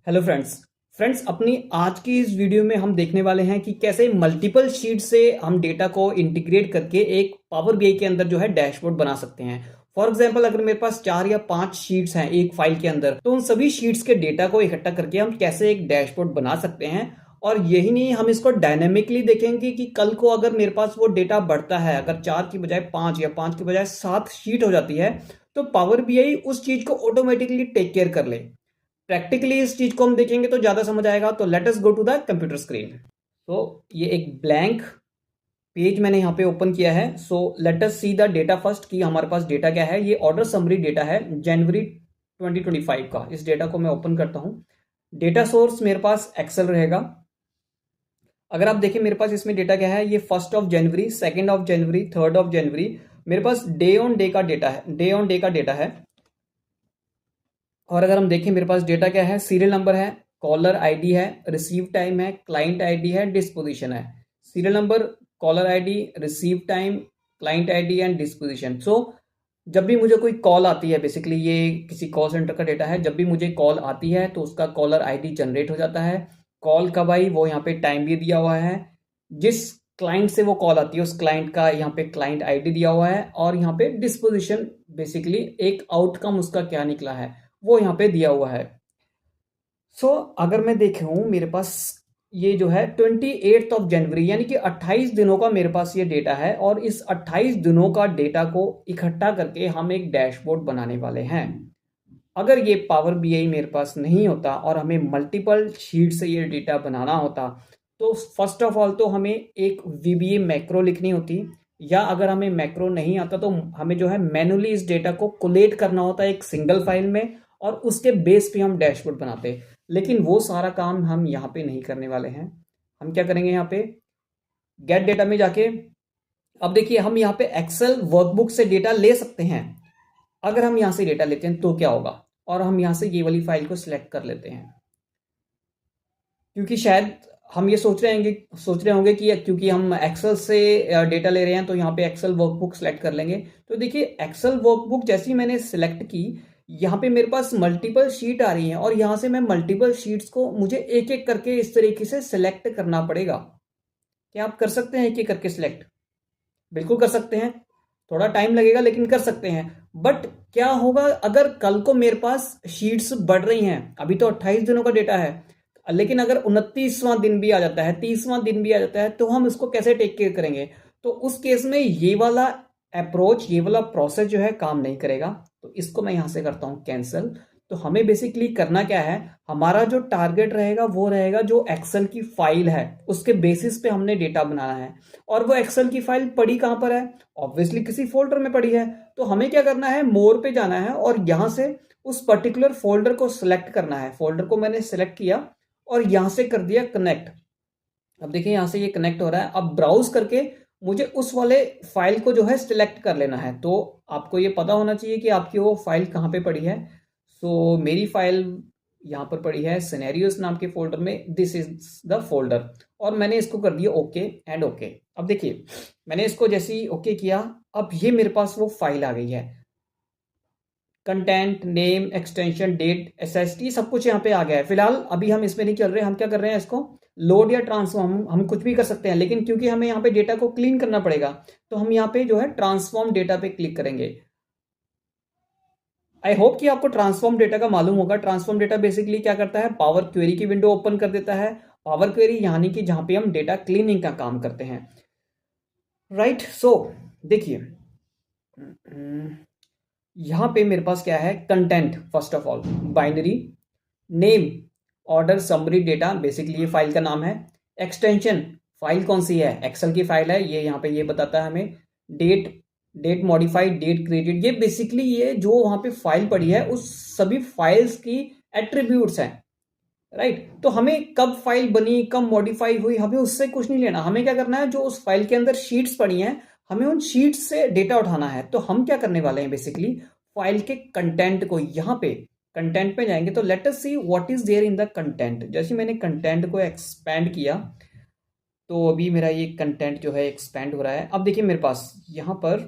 Hello friends अपनी आज की इस वीडियो में हम देखने वाले हैं कि कैसे मल्टीपल शीट से हम डेटा को इंटीग्रेट करके एक पावर बीआई के अंदर जो है डैशबोर्ड बना सकते हैं। फॉर एग्जांपल अगर मेरे पास 4 या 5 शीट्स हैं एक फाइल के अंदर, तो उन सभी शीट्स के डेटा को इकट्ठा करके हम कैसे एक डैशबोर्ड बना सकते हैं। और यही नहीं, हम इसको डायनेमिकली देखेंगे कि कल को अगर मेरे पास वो डेटा बढ़ता है, अगर 4 की बजाय 5 या 5 की बजाय 7 शीट हो जाती है, तो पावर बीआई उस चीज को ऑटोमेटिकली टेक केयर कर ले। प्रैक्टिकली इस चीज को हम देखेंगे तो ज्यादा समझ आएगा। तो let us go to the computer screen. तो ये एक ब्लैंक पेज मैंने यहाँ पे ओपन किया है। So let us see the data first कि हमारे पास डेटा क्या है। ये ऑर्डर समरी डेटा है जनवरी 2025 का। इस डेटा को मैं ओपन करता हूँ। डेटा सोर्स मेरे पास एक्सेल रहेगा। अगर आप देखें मेरे पास इसमें डेटा क्या है, ये 1 जनवरी, 2 जनवरी, 3 जनवरी, मेरे पास डे ऑन डे का डेटा है, डे ऑन डे का डेटा है। और अगर हम देखें मेरे पास डेटा क्या है, सीरियल नंबर है, कॉलर आईडी है, रिसीव टाइम है, क्लाइंट आईडी है, डिस्पोजिशन है। Serial number, caller ID, receive time, client ID and disposition. So जब भी मुझे कोई कॉल आती है, बेसिकली ये किसी कॉल सेंटर का डेटा है, जब भी मुझे कॉल आती है तो उसका कॉलर आईडी जनरेट हो जाता है। कॉल कब आई वो यहाँ पे टाइम भी दिया हुआ है। जिस क्लाइंट से वो कॉल आती है उस क्लाइंट का यहाँ पे क्लाइंट आईडी दिया हुआ है। और यहाँ पे डिस्पोजिशन, बेसिकली एक आउटकम उसका क्या निकला है वो यहाँ पे दिया हुआ है। अगर मैं देखूं मेरे पास ये जो है 28 जनवरी यानी कि 28 दिनों का मेरे पास ये डेटा है। और इस 28 दिनों का डेटा को इकट्ठा करके हम एक डैशबोर्ड बनाने वाले हैं। अगर ये पावर बीआई मेरे पास नहीं होता और हमें मल्टीपल शीट से ये डेटा बनाना होता, तो फर्स्ट ऑफ ऑल तो हमें एक वीबीए मैक्रो लिखनी होती, या अगर हमें मैक्रो नहीं आता तो हमें जो है मैनुअली इस डेटा को कोलेट करना होता एक सिंगल फाइल में, और उसके बेस पे हम डैशबोर्ड बनाते। लेकिन वो सारा काम हम यहाँ पे नहीं करने वाले हैं। हम क्या करेंगे, यहाँ पे गेट डेटा में जाके, अब देखिए हम यहाँ पे एक्सेल वर्कबुक से डेटा ले सकते हैं। अगर हम यहाँ से डेटा लेते हैं तो क्या होगा, और हम यहाँ से ये वाली फाइल को सिलेक्ट कर लेते हैं, क्योंकि शायद हम ये सोच रहे होंगे कि क्योंकि हम एक्सेल से डेटा ले रहे हैं तो यहाँ पे एक्सेल वर्कबुक सेलेक्ट कर लेंगे। तो देखिए एक्सेल वर्कबुक जैसे ही मैंने सेलेक्ट की, यहाँ पे मेरे पास मल्टीपल शीट आ रही हैं, और यहाँ से मैं मल्टीपल शीट्स को मुझे एक एक करके इस तरीके से सिलेक्ट करना पड़ेगा। क्या आप कर सकते हैं एक एक करके सिलेक्ट? बिल्कुल कर सकते हैं। थोड़ा टाइम लगेगा लेकिन कर सकते हैं। बट क्या होगा अगर कल को मेरे पास शीट्स बढ़ रही हैं? अभी तो 28 दिनों का डेटा है, लेकिन अगर 29वां दिन भी आ जाता है, 30वां दिन भी आ जाता है, तो हम इसको कैसे टेक केयर करेंगे? तो उस केस में ये वाला अप्रोच, ये वाला प्रोसेस जो है काम नहीं करेगा। तो इसको मैं यहां से करता हूं कैंसिल। तो हमें बेसिकली करना क्या है, हमारा जो टारगेट रहेगा वो रहेगा जो एक्सेल की फाइल है उसके बेसिस पे हमने डेटा बनाना है। और वो एक्सेल की फाइल पड़ी कहां पर है? ऑब्वियसली किसी फोल्डर में पड़ी है। तो हमें क्या करना है, मोर पे जाना है और यहां से उस पर्टिकुलर फोल्डर को सिलेक्ट करना है। फोल्डर को मैंने सिलेक्ट किया और यहां से कर दिया कनेक्ट। अब देखिए यहां से ये कनेक्ट हो रहा है। अब ब्राउज करके मुझे उस वाले फाइल को जो है सिलेक्ट कर लेना है। तो आपको ये पता होना चाहिए कि आपकी वो फाइल कहाँ पे पड़ी है। मेरी फाइल यहाँ पर पड़ी है सिनेरियोस नाम के फोल्डर में। This is the folder. और मैंने इसको कर दिया ओके एंड ओके। अब देखिए मैंने इसको जैसे ही ओके किया, अब ये मेरे पास वो फाइल आ गई है। Content, name, extension, date, SST, सब कुछ यहाँ पे आ गया है। फिलहाल अभी हम इसमें नहीं चल रहे, हम क्या कर रहे हैं, इसको लोड या ट्रांसफॉर्म हम कुछ भी कर सकते हैं। लेकिन क्योंकि हमें यहाँ पे डेटा को क्लीन करना पड़ेगा, तो हम यहाँ पे जो है ट्रांसफॉर्म डेटा पे क्लिक करेंगे। आई होप कि आपको ट्रांसफॉर्म डेटा का मालूम होगा। ट्रांसफॉर्म डेटा बेसिकली क्या करता है, पावर क्वेरी की विंडो ओपन कर देता है। पावर क्वेरी यानी कि जहां पे हम डेटा क्लीनिंग का काम करते हैं, राइट। देखिए यहां पे मेरे पास क्या है, content, first of all binary, name, order summary data, basically ये फाइल का नाम है। एक्सटेंशन, फाइल कौन सी है, एक्सेल की फाइल है, ये यहाँ पे ये बताता है हमें। Date, date modified, date created, ये बेसिकली ये जो वहां पे फाइल पड़ी है उस सभी फाइल्स की एट्रीब्यूट्स हैं, राइट। तो हमें कब फाइल बनी, कब मॉडिफाई हुई, हमें उससे कुछ नहीं लेना। हमें क्या करना है, जो उस फाइल के अंदर शीट्स पड़ी हैं, हमें उन शीट्स से डेटा उठाना है। तो हम क्या करने वाले हैं, बेसिकली फाइल के कंटेंट को, यहाँ पे कंटेंट पे जाएंगे। तो let us see what is there in the content. जैसे मैंने कंटेंट को एक्सपैंड किया, तो अभी मेरा ये कंटेंट जो है एक्सपैंड हो रहा है। अब देखिए मेरे पास यहाँ पर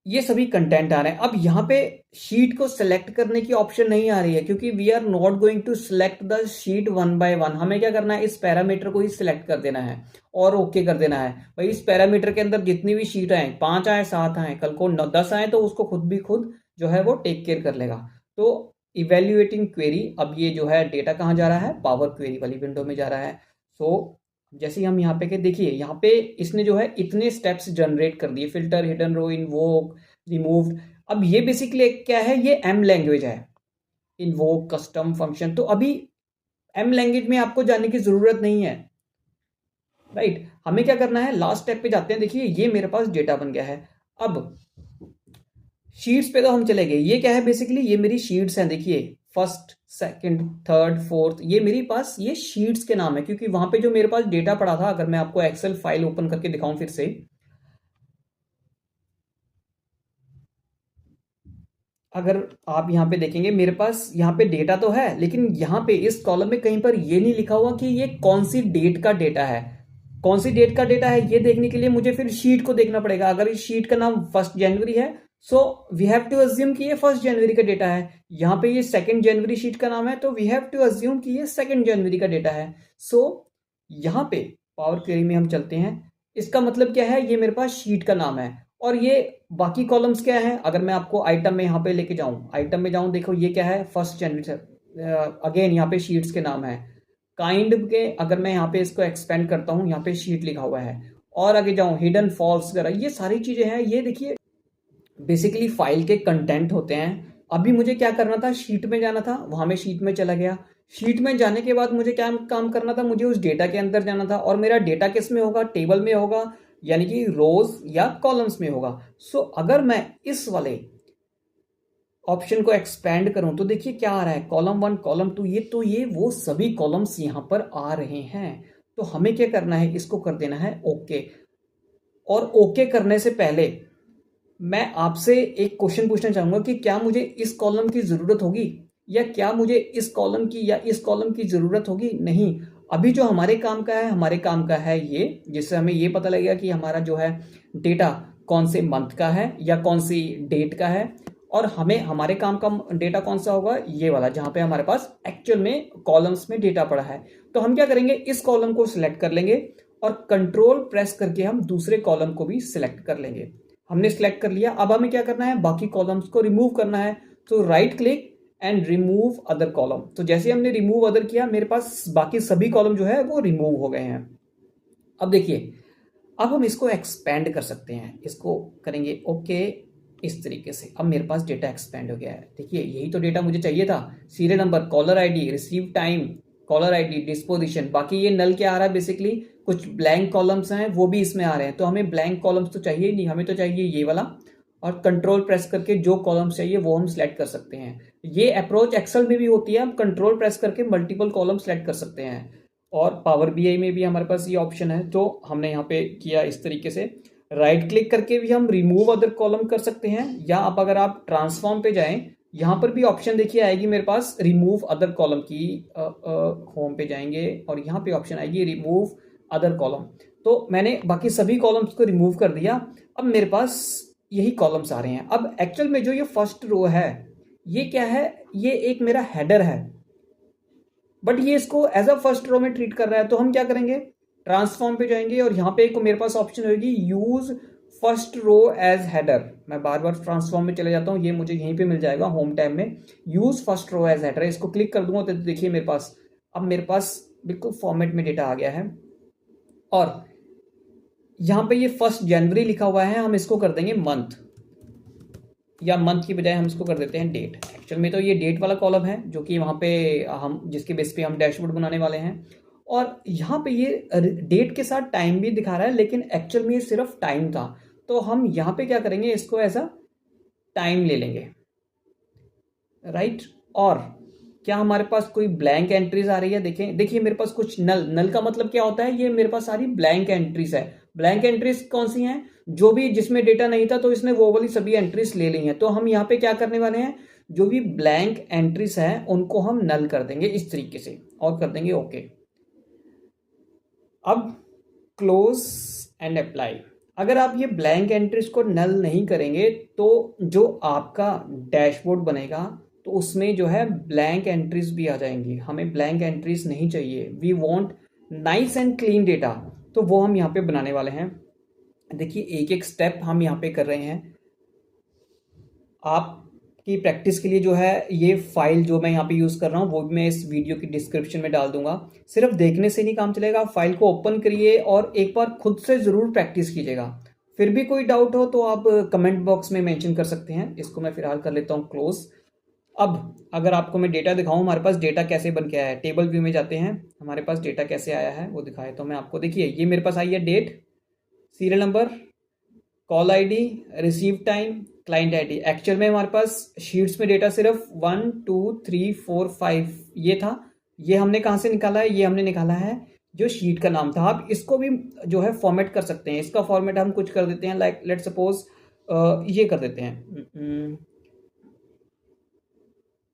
ये सभी कंटेंट आ रहे हैं। अब यहाँ पे शीट को सिलेक्ट करने की ऑप्शन नहीं आ रही है, क्योंकि we are not going to select the sheet one by one. हमें क्या करना है, इस पैरामीटर को ही सिलेक्ट कर देना है और ओके कर देना है। भाई इस पैरामीटर के अंदर जितनी भी शीट आए, 5 आए 7 आए, कल को 10 आए, तो उसको खुद भी खुद जो है वो टेक केयर कर लेगा। तो इवेल्युएटिंग क्वेरी, अब ये जो है डेटा कहाँ जा रहा है, पावर क्वेरी वाली विंडो में जा रहा है। सो जैसे ही हम यहाँ पे के देखिए, यहाँ पे इसने जो है इतने स्टेप्स जनरेट कर दिए, फिल्टर, हिडन रो, इन्वोक, रिमूव्ड। अब ये बेसिकली क्या है, ये एम लैंग्वेज है, इन्वोक, कस्टम, फंक्शन। तो अभी एम लैंग्वेज में आपको जाने की जरूरत नहीं है, राइट। हमें क्या करना है, लास्ट स्टेप पे जाते हैं। देखिए ये मेरे पास डेटा बन गया है। अब शीट्स पे तो हम चले गए। ये क्या है, बेसिकली ये मेरी शीट्स हैं। देखिए फर्स्ट, सेकंड, थर्ड, फोर्थ, ये मेरे पास ये शीट्स के नाम है, क्योंकि वहां पे जो मेरे पास डेटा पड़ा था, अगर मैं आपको एक्सेल फाइल ओपन करके दिखाऊं फिर से, अगर आप यहाँ पे देखेंगे, मेरे पास यहाँ पे डेटा तो है, लेकिन यहाँ पे इस कॉलम में कहीं पर ये नहीं लिखा हुआ कि ये कौन सी डेट का डेटा है। कौन सी डेट का डेटा है ये देखने के लिए मुझे फिर शीट को देखना पड़ेगा। अगर इस शीट का नाम 1 जनवरी है, so we have to assume कि ये 1 जनवरी का डेटा है। यहाँ पे ये 2 जनवरी शीट का नाम है, तो वी हैव टू अज्यूम कि ये 2 जनवरी का डेटा है। सो यहाँ पे पावर क्वेरी में हम चलते हैं। इसका मतलब क्या है, ये मेरे पास शीट का नाम है। और ये बाकी कॉलम्स क्या है, अगर मैं आपको आइटम में यहाँ पे लेके जाऊं, आइटम में जाऊं, देखो ये क्या है, 1 जनवरी से, अगेन यहाँ पे शीट्स के नाम है। काइंड के अगर मैं यहाँ पे इसको एक्सपेंड करता हूँ, यहाँ पे शीट लिखा हुआ है। और आगे जाऊं, हिडन, फॉल्स वगैरह, ये सारी चीजें हैं। ये देखिए बेसिकली फाइल के कंटेंट होते हैं। अभी मुझे क्या करना था, शीट में जाना था, वहां में शीट में चला गया। शीट में जाने के बाद मुझे क्या काम करना था, मुझे उस डेटा के अंदर जाना था। और मेरा डेटा किस में होगा, टेबल में होगा, यानी कि रोज या कॉलम्स में होगा। सो अगर मैं इस वाले ऑप्शन को एक्सपेंड करूं, तो देखिए क्या आ रहा है, कॉलम 1, कॉलम 2, ये वो सभी कॉलम्स यहां पर आ रहे हैं। तो हमें क्या करना है, इसको कर देना है ओके। और ओके करने से पहले मैं आपसे एक क्वेश्चन पूछना चाहूंगा कि क्या मुझे इस कॉलम की जरूरत होगी, या क्या मुझे इस कॉलम की या इस कॉलम की जरूरत होगी। नहीं, अभी जो हमारे काम का है, हमारे काम का है ये, जिससे हमें ये पता लगेगा कि हमारा जो है डेटा कौन से मंथ का है या कौन सी डेट का है। और हमें हमारे काम का डेटा कौन सा होगा, ये वाला, जहां पे हमारे पास एक्चुअल में कॉलम्स में डेटा पड़ा है। तो हम क्या करेंगे, इस कॉलम को सिलेक्ट कर लेंगे और कंट्रोल प्रेस करके हम दूसरे कॉलम को भी सिलेक्ट कर लेंगे। हमने सिलेक्ट कर लिया। अब हमें क्या करना है, बाकी कॉलम्स को रिमूव करना है। तो right click and remove other column. तो जैसे हमने रिमूव अदर किया, मेरे पास बाकी सभी कॉलम जो है वो रिमूव हो गए हैं। अब देखिए, अब हम इसको एक्सपेंड कर सकते हैं। इसको करेंगे ओके, इस तरीके से अब मेरे पास डेटा एक्सपेंड हो गया है। देखिए यही तो डेटा मुझे चाहिए था, serial number, caller ID, receive time, caller ID, disposition. बाकी ये नल क्या आ रहा है, बेसिकली कुछ ब्लैंक कॉलम्स हैं वो भी इसमें आ रहे हैं। तो हमें ब्लैंक कॉलम्स तो चाहिए ही नहीं, हमें तो चाहिए ये वाला। और कंट्रोल प्रेस करके जो कॉलम्स चाहिए वो हम सिलेक्ट कर सकते हैं। ये अप्रोच एक्सेल में भी होती है, हम कंट्रोल प्रेस करके मल्टीपल कॉलम सेलेक्ट कर सकते हैं। और पावर बीआई में भी हमारे पास ये ऑप्शन है। तो हमने यहाँ पे किया इस तरीके से, राइट क्लिक करके भी हम रिमूव अदर कॉलम कर सकते हैं। या अब अगर आप ट्रांसफॉर्म पे जाएं, यहाँ पर भी ऑप्शन देखिए आएगी मेरे पास, रिमूव अदर कॉलम की। होम पे जाएंगे और यहाँ पे ऑप्शन आएगी रिमूव अदर कॉलम। तो मैंने बाकी सभी कॉलम्स को रिमूव कर दिया। अब मेरे पास यही कॉलम्स आ रहे हैं। अब एक्चुअल में जो ये फर्स्ट रो है, ये क्या है, ये एक मेरा हेडर है, बट ये इसको एज अ फर्स्ट रो में ट्रीट कर रहा है। तो हम क्या करेंगे, ट्रांसफॉर्म पे जाएंगे और यहाँ पे एक मेरे पास ऑप्शन होगी, use first row as header. मैं बार बार ट्रांसफॉर्म में चले जाता हूँ, ये मुझे यहीं पे मिल जाएगा होम टैब में, use first row as header. इसको क्लिक कर दूंगा तो देखिए मेरे पास, अब मेरे पास बिल्कुल फॉर्मेट में डेटा आ गया है। और यहाँ पे ये 1 जनवरी लिखा हुआ है, हम इसको कर देंगे मंथ, या मंथ की बजाय हम इसको कर देते हैं डेट। एक्चुअल में तो ये डेट वाला कॉलम है, जो कि वहाँ पे हम जिसके बेस पे हम डैशबोर्ड बनाने वाले हैं। और यहाँ पे ये डेट के साथ टाइम भी दिखा रहा है, लेकिन एक्चुअल में ये सिर्फ टाइम था। तो हम यहाँ पे क्या करेंगे, इसको एज अ टाइम ले लेंगे, राइट। और क्या हमारे पास कोई ब्लैंक एंट्रीज आ रही है, देखें, देखिए मेरे पास कुछ नल का मतलब क्या होता है, ये मेरे पास सारी ब्लैंक एंट्रीज है। ब्लैंक एंट्रीज कौन सी हैं, जो भी जिसमें डेटा नहीं था तो इसने वो वाली सभी एंट्रीज ले ली हैं। तो हम यहाँ पे क्या करने वाले हैं, जो भी ब्लैंक एंट्रीज हैं उनको हम नल कर देंगे इस तरीके से, और कर देंगे ओके। अब क्लोज एंड अप्लाई। अगर आप ये ब्लैंक एंट्रीज को नल नहीं करेंगे तो जो आपका डैशबोर्ड बनेगा तो उसमें जो है ब्लैंक एंट्रीज भी आ जाएंगी। हमें ब्लैंक एंट्रीज नहीं चाहिए, we want nice and clean data. तो वो हम यहाँ पे बनाने वाले हैं। देखिए एक एक स्टेप हम यहाँ पे कर रहे हैं। आपकी प्रैक्टिस के लिए जो है ये फाइल जो मैं यहाँ पे यूज़ कर रहा हूँ वो भी मैं इस वीडियो की डिस्क्रिप्शन में डाल दूंगा। सिर्फ देखने से नहीं काम चलेगा, फाइल को ओपन करिए और एक बार खुद से ज़रूर प्रैक्टिस कीजिएगा। फिर भी कोई डाउट हो तो आप कमेंट बॉक्स में मेंशन कर सकते हैं। इसको मैं फिलहाल कर लेता हूँ क्लोज। अब अगर आपको मैं डेटा दिखाऊं हमारे पास डेटा कैसे बन के आया है, टेबल व्यू में जाते हैं, हमारे पास डेटा कैसे आया है वो दिखाए तो मैं आपको। देखिए ये मेरे पास आई है date, serial number, call ID, receive time, client ID. Actual में हमारे पास शीट्स में डेटा सिर्फ 1 2 3 4 5 ये था। ये हमने कहाँ से निकाला है? ये हमने निकाला है जो शीट का नाम था। आप इसको भी जो है फॉर्मेट कर सकते हैं। इसका फॉर्मेट हम कुछ कर देते हैं, लाइक लेट सपोज ये कर देते हैं,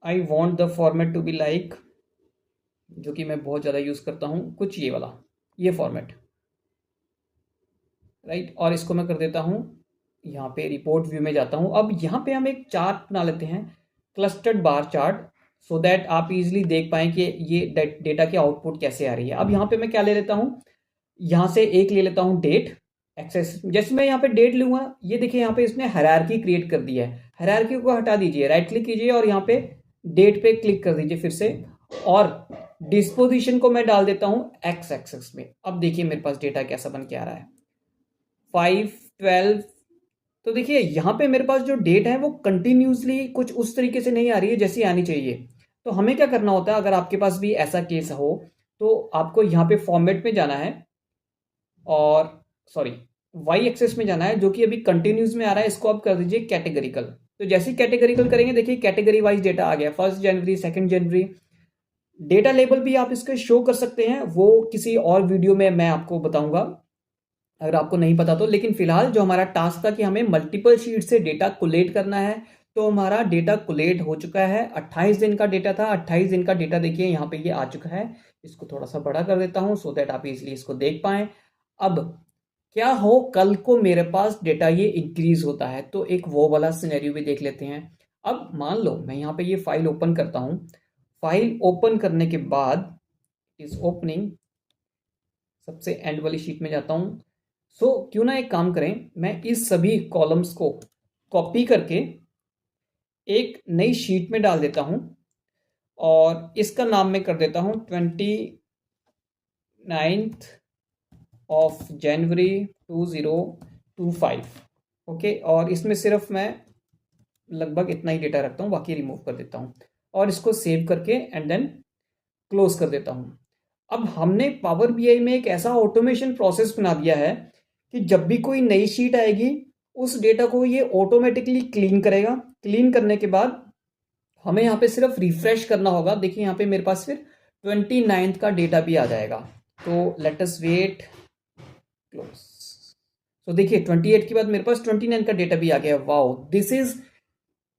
I want the format to be like, जो कि मैं बहुत ज़्यादा यूज़ करता हूँ, कुछ ये वाला, ये फॉर्मेट, राइट। और इसको मैं कर देता हूँ यहाँ पे रिपोर्ट व्यू में जाता हूँ। अब यहाँ पे हम एक चार्ट बना लेते हैं, clustered bar chart, so that आप इजीली देख पाएँ कि ये डेटा की आउटपुट कैसे आ रही है। अब यहाँ पे मैं क्या ले लेता हूँ, यहाँ से एक ले लेता हूँ डेट एक्सेस। जैसे मैं यहाँ पे डेट लूँगा, ये देखिए यहाँ पे इसने हायरार्की क्रिएट कर दी है। हायरार्की को हटा दीजिए, राइट क्लिक कीजिए और यहाँ पे डेट पे क्लिक कर दीजिए फिर से, और डिस्पोजिशन को मैं डाल देता हूँ एक्स एक्सेस में। अब देखिए मेरे पास डेटा कैसा बन के आ रहा है, 5 12। तो देखिए यहाँ पे मेरे पास जो डेट है वो कंटिन्यूसली कुछ उस तरीके से नहीं आ रही है जैसी आनी चाहिए। तो हमें क्या करना होता है, अगर आपके पास भी ऐसा केस हो तो आपको यहाँ पे फॉर्मेट में जाना है और सॉरी वाई एक्सेस में जाना है, जो कि अभी कंटिन्यूस में आ रहा है, इसको आप कर दीजिए कैटेगरिकल। तो जैसे कैटेगरिकल करेंगे देखिए कैटेगरी वाइज डेटा आ गया, 1 जनवरी 2 जनवरी। डेटा लेबल भी आप इसके शो कर सकते हैं, वो किसी और वीडियो में मैं आपको बताऊंगा अगर आपको नहीं पता तो। लेकिन फिलहाल जो हमारा टास्क था कि हमें मल्टीपल शीट से डेटा कोलेट करना है, तो हमारा डेटा कोलेट हो चुका है। 28 दिन का डेटा था, 28 दिन का डेटा देखिए यहाँ पे ये आ चुका है। इसको थोड़ा सा बड़ा कर देता हूँ सो दैट आप इजिली इसको देख पाएं। अब क्या हो, कल को मेरे पास डेटा ये इंक्रीज होता है तो एक वो वाला सिनेरियो भी देख लेते हैं। अब मान लो मैं यहाँ पे ये फाइल ओपन करता हूँ। फाइल ओपन करने के बाद इस ओपनिंग सबसे एंड वाली शीट में जाता हूँ। सो क्यों ना एक काम करें, मैं इस सभी कॉलम्स को कॉपी करके एक नई शीट में डाल देता हूँ और इसका नाम मैं कर देता हूँ 29 जनवरी 2025। ओके, और इसमें सिर्फ मैं लगभग इतना ही डेटा रखता हूँ, बाकी रिमूव कर देता हूँ और इसको सेव करके एंड देन क्लोज कर देता हूँ। अब हमने पावर बीआई में एक ऐसा ऑटोमेशन प्रोसेस बना दिया है कि जब भी कोई नई शीट आएगी उस डेटा को ये ऑटोमेटिकली क्लीन करेगा। क्लीन करने के बाद हमें यहाँ पे सिर्फ रिफ्रेश करना होगा। देखिए यहाँ पे मेरे पास फिर 29 का डेटा भी आ जाएगा। तो लेट अस वेट, क्लोज। तो देखिए 28 के बाद मेरे पास 29 का डेटा भी आ गया। Wow, this is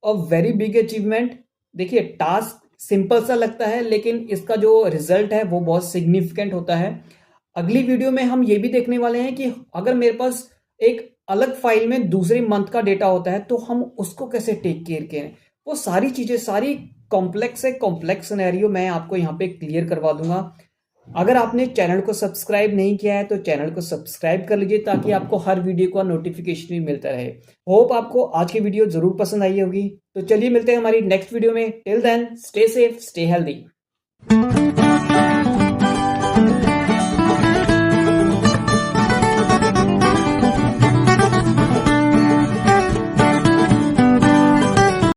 a very big achievement. देखिए टास्क सिंपल सा लगता है लेकिन इसका जो रिजल्ट है वो बहुत सिग्निफिकेंट होता है। अगली वीडियो में हम ये भी देखने वाले हैं कि अगर मेरे पास एक अलग फाइल में दूसरे मंथ का डेटा होता है तो हम उसको कैसे टेक केयर करें। वो सारी चीजें, सारी कॉम्प्लेक्स सिनेरियो मैं आपको यहाँ पे क्लियर करवा दूंगा। अगर आपने चैनल को सब्सक्राइब नहीं किया है तो चैनल को सब्सक्राइब कर लीजिए ताकि आपको हर वीडियो का नोटिफिकेशन भी मिलता रहे। होप आपको आज की वीडियो जरूर पसंद आई होगी। तो चलिए मिलते हैं हमारी नेक्स्ट वीडियो में। Till then stay safe, stay healthy.